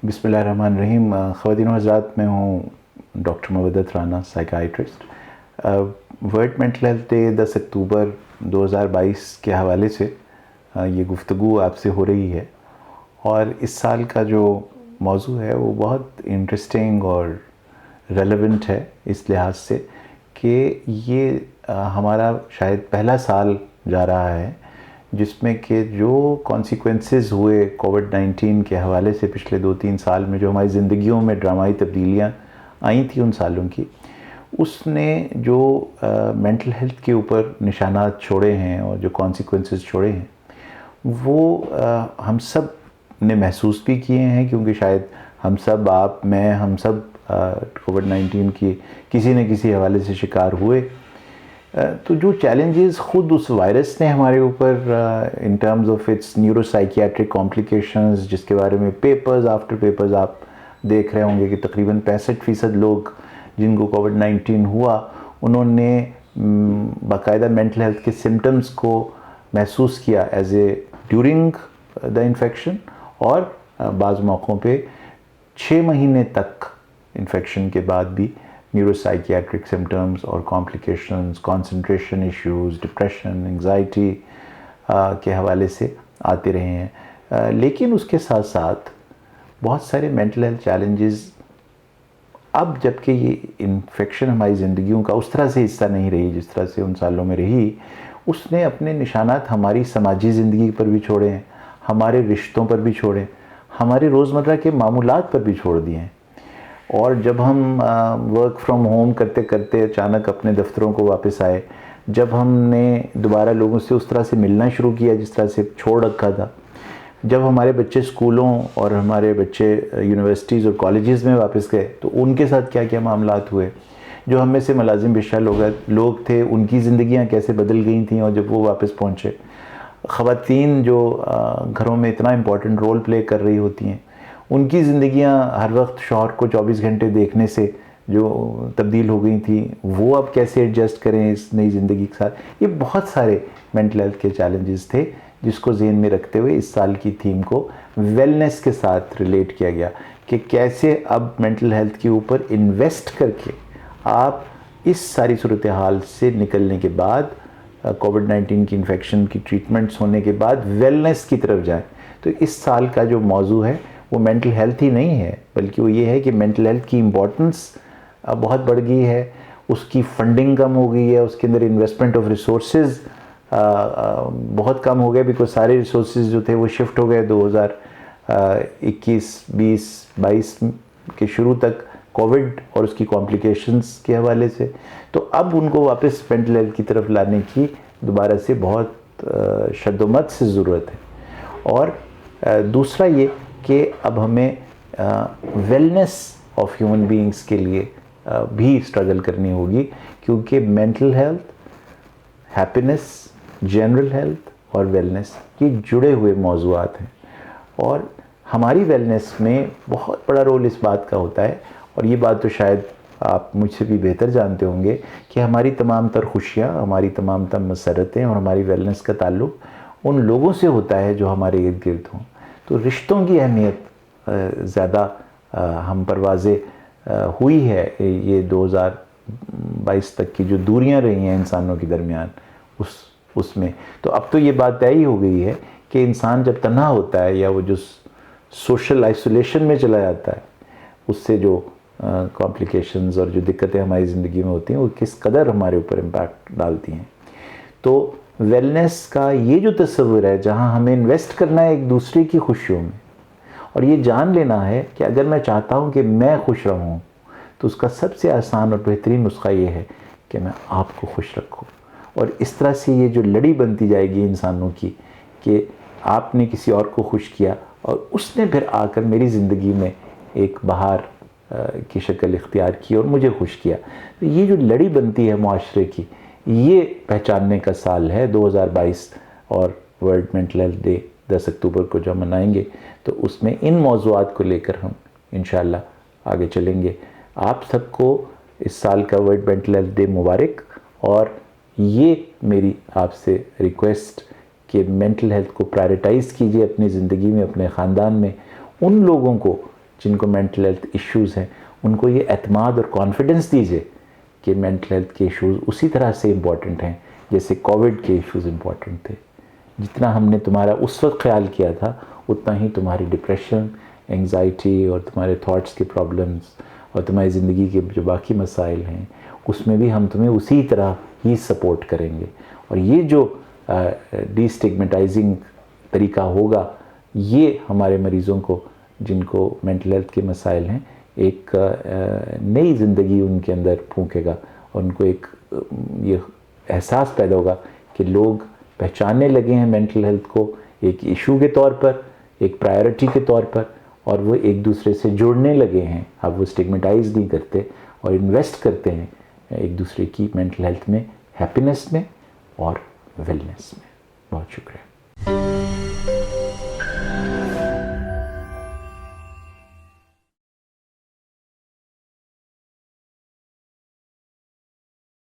बिस्मिल्लाहिर्रहमानिर्रहीम। ख़वातीन व हज़रात, मैं हूँ doctor Muwaddat Rana, psychiatrist. World mental health day 10 October 2022 के हवाले से ये गुफ्तगू आपसे हो रही है। और इस साल का जो मौजू है वो बहुत इंटरेस्टिंग और रेलेवेंट है इस लिहाज से कि ये हमारा शायद पहला साल जा रहा है जिसमें कि जो कॉन्सिक्वेंसेस हुए कोविड-19 के हवाले से पिछले 2-3 साल में, जो हमारी ज़िंदगियों में ड्रामाई तब्दीलियाँ आई थी उन सालों की, उसने जो मेंटल हेल्थ के ऊपर निशानात छोड़े हैं और जो कॉन्सिक्वेंसेस छोड़े हैं वो हम सब ने महसूस भी किए हैं, क्योंकि शायद हम सब, आप, मैं, हम सब कोविड-19 की किसी न किसी हवाले से शिकार हुए। तो जो चैलेंजेस ख़ुद उस वायरस ने हमारे ऊपर in terms of its neuropsychiatric complications, जिसके बारे में पेपर्स आफ्टर पेपर्स आप देख रहे होंगे कि तकरीबन 65% लोग जिनको कोविड-19 हुआ उन्होंने बाकायदा मेंटल हेल्थ के सिम्टम्स को महसूस किया as a during the infection, और बाज़ मौक़ों पे 6 महीने तक इन्फेक्शन के बाद भी न्यूरोसाइकियाट्रिक सिम्टम्स और complications, concentration issues, depression, anxiety के हवाले से आते रहे हैं। लेकिन उसके साथ साथ बहुत सारे मेंटल हेल्थ चैलेंजेस, अब जबकि ये इन्फेक्शन हमारी ज़िंदगियों का उस तरह से हिस्सा नहीं रही जिस तरह से उन सालों में रही, उसने अपने निशानात हमारी समाजी ज़िंदगी पर भी छोड़े हैं, हमारे रिश्तों पर भी छोड़े, हमारे रोज़मर्रा के मामूलात पर भी छोड़ दिए हैं। और जब हम वर्क फ्रॉम होम करते करते अचानक अपने दफ्तरों को वापस आए, जब हमने दोबारा लोगों से उस तरह से मिलना शुरू किया जिस तरह से छोड़ रखा था, जब हमारे बच्चे स्कूलों और हमारे बच्चे यूनिवर्सिटीज़ और कॉलेजेस में वापस गए, तो उनके साथ क्या क्या मामलात हुए, जो हम में से मुलाजिम पेशा लोग थे उनकी ज़िंदगियाँ कैसे बदल गई थी। और जब वो वापस पहुँचे, ख़वातीन जो घरों में इतना इम्पोर्टेंट रोल प्ले कर रही होती हैं, उनकी ज़िंदगियाँ हर वक्त शौहर को 24 घंटे देखने से जो तब्दील हो गई थी, वो अब कैसे एडजस्ट करें इस नई ज़िंदगी के साथ। ये बहुत सारे मेंटल हेल्थ के चैलेंजेस थे जिसको ज़हन में रखते हुए इस साल की थीम को वेलनेस के साथ रिलेट किया गया कि कैसे अब मेंटल हेल्थ के ऊपर इन्वेस्ट करके आप इस सारी सूरत हाल से निकलने के बाद, कोविड-19 की इन्फेक्शन की ट्रीटमेंट्स होने के बाद वेलनेस की तरफ जाएं। तो इस साल का जो मौजू है वो मेंटल हेल्थ ही नहीं है, बल्कि वो ये है कि मेंटल हेल्थ की इम्पोर्टेंस बहुत बढ़ गई है, उसकी फंडिंग कम हो गई है, उसके अंदर इन्वेस्टमेंट ऑफ रिसोर्सेज बहुत कम हो गए, बिकॉज सारे रिसोर्सेज जो थे वो शिफ्ट हो गए 2021, 20, 22 के शुरू तक कोविड और उसकी कॉम्प्लिकेशंस के हवाले से। तो अब उनको वापस मेंटल हेल्थ की तरफ लाने की दोबारा से बहुत शद्दोमत से ज़रूरत है। और दूसरा ये कि अब हमें वेलनेस ऑफ ह्यूमन बीइंग्स के लिए भी स्ट्रगल करनी होगी, क्योंकि mental health, happiness, general health और वेलनेस ये जुड़े हुए मौज़ूआत हैं। और हमारी वेलनेस में बहुत बड़ा रोल इस बात का होता है, और ये बात तो शायद आप मुझसे भी बेहतर जानते होंगे कि हमारी तमाम तर खुशियाँ, हमारी तमाम तर मसरतें और हमारी वेलनेस का ताल्लुक़ उन लोगों से होता है जो हमारे इर्द गिर्द हों। तो रिश्तों की अहमियत ज़्यादा हम पर वाज़ेह हुई है ये 2022 तक की जो दूरियां रही हैं इंसानों के दरमियान, उसमें तो अब तो ये बात तय ही हो गई है कि इंसान जब तन्हा होता है या वो जो सोशल आइसोलेशन में चला जाता है, उससे जो कॉम्प्लिकेशंस और जो दिक्कतें हमारी ज़िंदगी में होती हैं वो किस कदर हमारे ऊपर इम्पैक्ट डालती हैं। तो वेलनेस का ये जो तस्वीर है, जहाँ हमें इन्वेस्ट करना है एक दूसरे की खुशियों में, और ये जान लेना है कि अगर मैं चाहता हूँ कि मैं खुश रहूँ, तो उसका सबसे आसान और बेहतरीन नुस्खा ये है कि मैं आपको खुश रखूँ। और इस तरह से ये जो लड़ी बनती जाएगी इंसानों की कि आपने किसी और को खुश किया और उसने फिर आकर मेरी ज़िंदगी में एक बहार की शक्ल इख्तियार की और मुझे खुश किया। तो ये जो लड़ी बनती है मुआशरे की, ये पहचानने का साल है 2022। और वर्ल्ड मेंटल हेल्थ डे 10 अक्टूबर को जो मनाएंगे, तो उसमें इन मौज़ूआत को लेकर हम इंशाअल्लाह आगे चलेंगे। आप सबको इस साल का वर्ल्ड मेंटल हेल्थ डे मुबारक। और ये मेरी आपसे रिक्वेस्ट कि मेंटल हेल्थ को प्रायोरिटाइज़ कीजिए अपनी ज़िंदगी में, अपने ख़ानदान में। उन लोगों को जिनको मेंटल हेल्थ इश्यूज़ हैं उनको ये एतमाद और कॉन्फिडेंस दीजिए कि मेंटल हेल्थ के इश्यूज़ उसी तरह से इम्पॉर्टेंट हैं जैसे कोविड के इश्यूज़ इम्पॉर्टेंट थे। जितना हमने तुम्हारा उस वक्त ख्याल किया था उतना ही तुम्हारी डिप्रेशन, एंजाइटी और तुम्हारे थॉट्स के प्रॉब्लम्स और तुम्हारी ज़िंदगी के जो बाकी मसाइल हैं उसमें भी हम तुम्हें उसी तरह ही सपोर्ट करेंगे। और ये जो डिस्टिग्मेटाइजिंग तरीका होगा ये हमारे मरीज़ों को जिनको मेंटल हेल्थ के मसाइल हैं एक नई ज़िंदगी उनके अंदर फूंकेगा और उनको एक ये एहसास पैदा होगा कि लोग पहचानने लगे हैं मेंटल हेल्थ को एक इशू के तौर पर, एक प्रायोरिटी के तौर पर, और वो एक दूसरे से जुड़ने लगे हैं। अब वो स्टिग्मेटाइज नहीं करते और इन्वेस्ट करते हैं एक दूसरे की मेंटल हेल्थ में, हैप्पीनेस में और वेलनेस में। बहुत शुक्रिया।